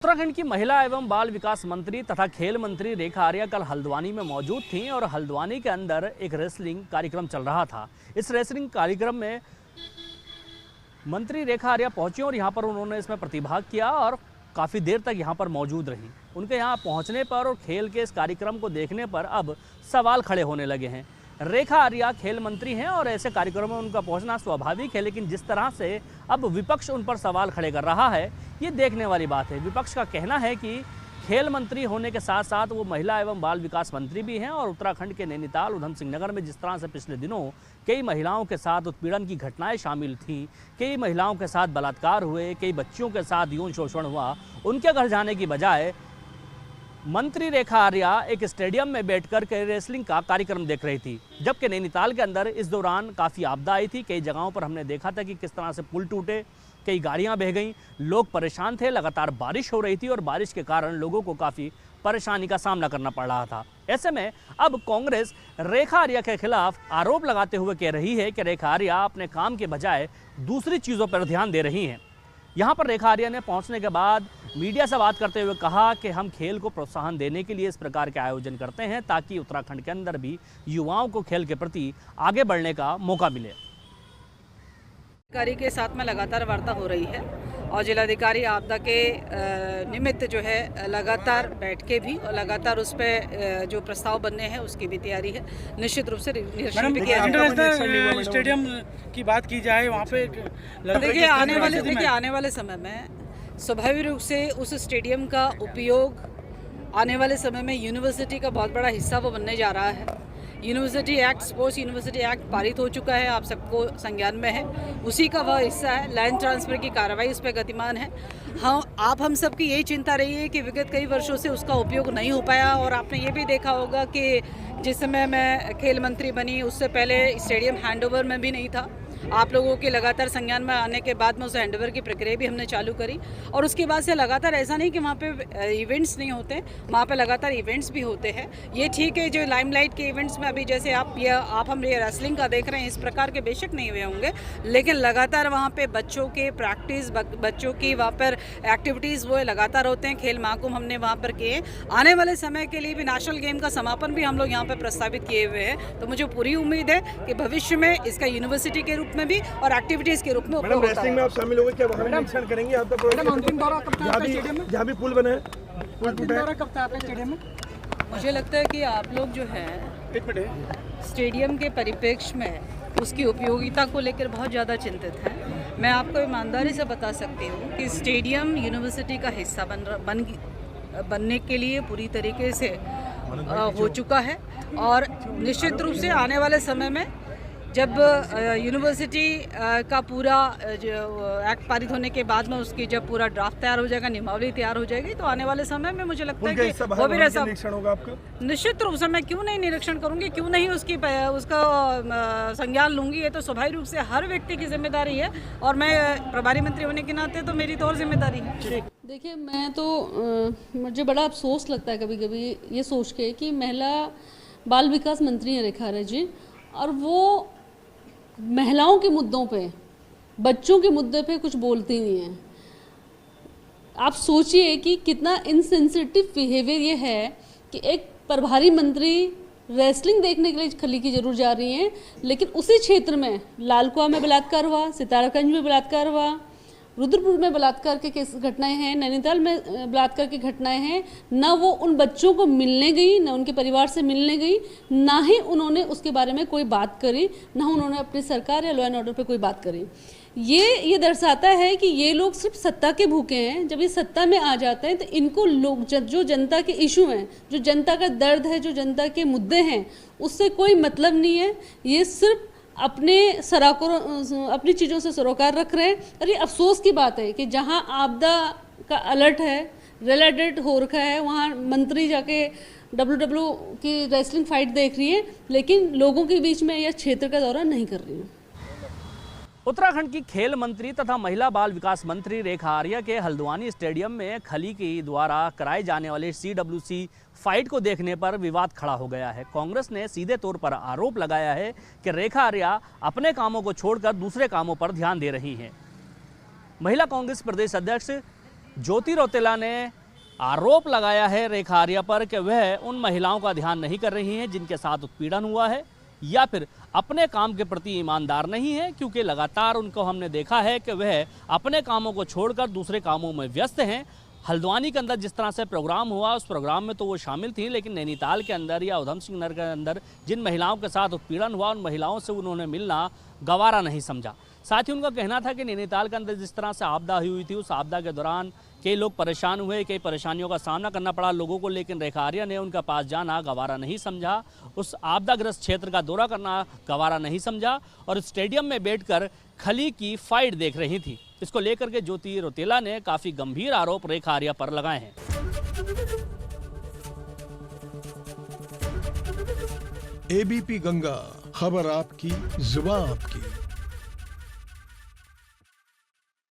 उत्तराखंड की महिला एवं बाल विकास मंत्री तथा खेल मंत्री रेखा आर्या कल हल्द्वानी में मौजूद थीं और हल्द्वानी के अंदर एक रेसलिंग कार्यक्रम चल रहा था। इस रेसलिंग कार्यक्रम में मंत्री रेखा आर्या पहुंची और यहां पर उन्होंने इसमें प्रतिभाग किया और काफ़ी देर तक यहां पर मौजूद रहीं। उनके यहां पहुंचने पर और खेल के इस कार्यक्रम को देखने पर अब सवाल खड़े होने लगे हैं। रेखा आर्या खेल मंत्री हैं और ऐसे कार्यक्रमों में उनका पहुंचना स्वाभाविक है, लेकिन जिस तरह से अब विपक्ष उन पर सवाल खड़े कर रहा है ये देखने वाली बात है। विपक्ष का कहना है कि खेल मंत्री होने के साथ साथ वो महिला एवं बाल विकास मंत्री भी हैं और उत्तराखंड के नैनीताल उधम सिंह नगर में जिस तरह से पिछले दिनों कई महिलाओं के साथ उत्पीड़न की घटनाएं शामिल थीं, कई महिलाओं के साथ बलात्कार हुए, कई बच्चियों के साथ यौन शोषण हुआ, उनके घर जाने की बजाय मंत्री रेखा आर्या एक स्टेडियम में बैठकर के रेसलिंग का कार्यक्रम देख रही थी। जबकि नैनीताल के अंदर इस दौरान काफ़ी आपदा आई थी। कई जगहों पर हमने देखा था कि किस तरह से पुल टूटे, कई गाड़ियां बह गईं, लोग परेशान थे। लगातार बारिश हो रही थी और बारिश के कारण लोगों को काफ़ी परेशानी का सामना करना पड़ रहा था। ऐसे में अब कांग्रेस रेखा आर्या के खिलाफ आरोप लगाते हुए कह रही है कि रेखा आर्या अपने काम के बजाय दूसरी चीज़ों पर ध्यान दे रही हैं। यहाँ पर रेखा आर्या ने पहुँचने के बाद मीडिया से बात करते हुए कहा कि हम खेल को प्रोत्साहन देने के लिए इस प्रकार के आयोजन करते हैं ताकि उत्तराखंड के अंदर भी युवाओं को खेल के प्रति आगे बढ़ने का मौका मिले। अधिकारी के साथ में लगातार वार्ता हो रही है और जिलाधिकारी आपदा के निमित्त जो है लगातार बैठ के भी और लगातार उस पर जो प्रस्ताव बनने हैं उसकी भी तैयारी है। निश्चित रूप से निरीक्षण भी किया इंटरनेशनल स्टेडियम की बात की जाए वहाँ पे देखिए आने वाले समय में स्वाभाविक रूप से उस स्टेडियम का उपयोग आने वाले समय में यूनिवर्सिटी का बहुत बड़ा हिस्सा वो बनने जा रहा है। University act, sports university act पारित हो चुका है, आप सबको संज्ञान में है, उसी का वह हिस्सा है। लैंड ट्रांसफ़र की कार्रवाई उस पर गतिमान है। हाँ, आप हम सब की यही चिंता रही है कि विगत कई वर्षों से उसका उपयोग नहीं हो पाया और आपने ये भी देखा होगा कि जिस समय मैं खेल मंत्री बनी उससे पहले स्टेडियम हैंडओवर में भी नहीं था। आप लोगों के लगातार संज्ञान में आने के बाद में उस हैंडओवर की प्रक्रिया भी हमने चालू करी और उसके बाद से लगातार ऐसा नहीं कि वहाँ पे इवेंट्स नहीं होते, वहाँ पे लगातार इवेंट्स भी होते हैं। ये ठीक है, जो लाइमलाइट के इवेंट्स में अभी जैसे हम ये रेसलिंग का देख रहे हैं, इस प्रकार के बेशक नहीं हुए होंगे, लेकिन लगातार वहाँ पे बच्चों के प्रैक्टिस, बच्चों की वहाँ पर एक्टिविटीज़ वो लगातार होते हैं। खेल महाकुंभ हमने वहाँ पर किए। आने वाले समय के लिए भी नेशनल गेम का समापन भी हम लोग यहाँ पर प्रस्तावित किए हुए हैं। तो मुझे पूरी उम्मीद है कि भविष्य में इसका यूनिवर्सिटी के रूप में भी और एक्टिविटीज के रूप में उपयोग होता है। रेसलिंग में आप शामिल होंगे क्या? वहाँ निरीक्षण करेंगे आपका प्रोग्राम? जहाँ भी पुल बने, पुल टूटे, मुझे लगता है कि आप लोग जो है स्टेडियम के परिप्रेक्ष्य में उसकी उपयोगिता को लेकर बहुत ज़्यादा चिंतित हैं। मैं आपको ईमानदारी से बता सकती हूँ कि स्टेडियम यूनिवर्सिटी का हिस्सा बनने के लिए पूरी तरीके से हो चुका है और निश्चित रूप से आने वाले समय में जब यूनिवर्सिटी का पूरा जो एक्ट पारित होने के बाद में उसकी जब पूरा ड्राफ्ट तैयार हो जाएगा, नियमावली तैयार हो जाएगी, तो आने वाले समय में मुझे लगता है कि वो भी ऐसा निरीक्षण होगा आपका। निश्चित रूप से मैं क्यों नहीं निरीक्षण करूंगी, क्यों नहीं उसका संज्ञान लूंगी। ये तो स्वाभाविक रूप से हर व्यक्ति की जिम्मेदारी है और मैं प्रभारी मंत्री होने के नाते तो मेरी तो और जिम्मेदारी है। देखिए, मैं तो मुझे बड़ा अफसोस लगता है कभी कभी ये सोच के कि महिला बाल विकास मंत्री हैं रेखा आर्या जी और वो महिलाओं के मुद्दों पे, बच्चों के मुद्दे पे कुछ बोलती नहीं है। आप सोचिए कि कितना इनसेंसिटिव बिहेवियर ये है कि एक प्रभारी मंत्री रेसलिंग देखने के लिए खली की जरूर जा रही हैं, लेकिन उसी क्षेत्र में लालकुआ में बलात्कार हुआ, सितारागंज में बलात्कार हुआ, रुद्रपुर में बलात्कार के केस घटनाएं हैं, नैनीताल में बलात्कार की घटनाएं हैं। ना वो उन बच्चों को मिलने गई, ना उनके परिवार से मिलने गई, ना ही उन्होंने उसके बारे में कोई बात करी, ना उन्होंने अपनी सरकार या लॉ एंड ऑर्डर पे कोई बात करी। ये दर्शाता है कि ये लोग सिर्फ सत्ता के भूखे हैं। जब ये सत्ता में आ जाते हैं तो इनको लोग जो जनता के इशू हैं, जो जनता का दर्द है, जो जनता के मुद्दे हैं, उससे कोई मतलब नहीं है। ये सिर्फ अपने अपनी चीज़ों से सरोकार रख रहे हैं। और ये अफसोस की बात है कि जहां आपदा का अलर्ट है, रेड अलर्ट हो रखा है, वहां मंत्री जाके WWE की रेसलिंग फाइट देख रही है, लेकिन लोगों के बीच में यह क्षेत्र का दौरा नहीं कर रही है। उत्तराखंड की खेल मंत्री तथा महिला बाल विकास मंत्री रेखा आर्या के हल्द्वानी स्टेडियम में खली के द्वारा कराए जाने वाले CWC फाइट को देखने पर विवाद खड़ा हो गया है। कांग्रेस ने सीधे तौर पर आरोप लगाया है कि रेखा आर्या अपने कामों को छोड़कर दूसरे कामों पर ध्यान दे रही हैं। महिला कांग्रेस प्रदेश अध्यक्ष ज्योति रौतेला ने आरोप लगाया है रेखा आर्या पर कि वह उन महिलाओं का ध्यान नहीं कर रही हैं जिनके साथ उत्पीड़न हुआ है, या फिर अपने काम के प्रति ईमानदार नहीं है, क्योंकि लगातार उनको हमने देखा है कि वह अपने कामों को छोड़कर दूसरे कामों में व्यस्त हैं। हल्द्वानी के अंदर जिस तरह से प्रोग्राम हुआ उस प्रोग्राम में तो वो शामिल थी, लेकिन नैनीताल के अंदर या उधम सिंह नगर के अंदर जिन महिलाओं के साथ उत्पीड़न हुआ उन महिलाओं से उन्होंने मिलना गवारा नहीं समझा। साथ ही उनका कहना था कि नैनीताल के अंदर जिस तरह से आपदा हुई थी उस आपदा के दौरान कई लोग परेशान हुए, कई परेशानियों का सामना करना पड़ा लोगों को, लेकिन रेखा आर्या ने उनका पास जाना गवारा नहीं समझा, उस आपदाग्रस्त क्षेत्र का दौरा करना गवारा नहीं समझा और स्टेडियम में बैठकर खली की फाइट देख रही थी। इसको लेकर के ज्योति रौतेला ने काफ़ी गंभीर आरोप रेखा आर्या पर लगाए हैं। एबीपी गंगा, खबर आपकी, जुबान आपकी।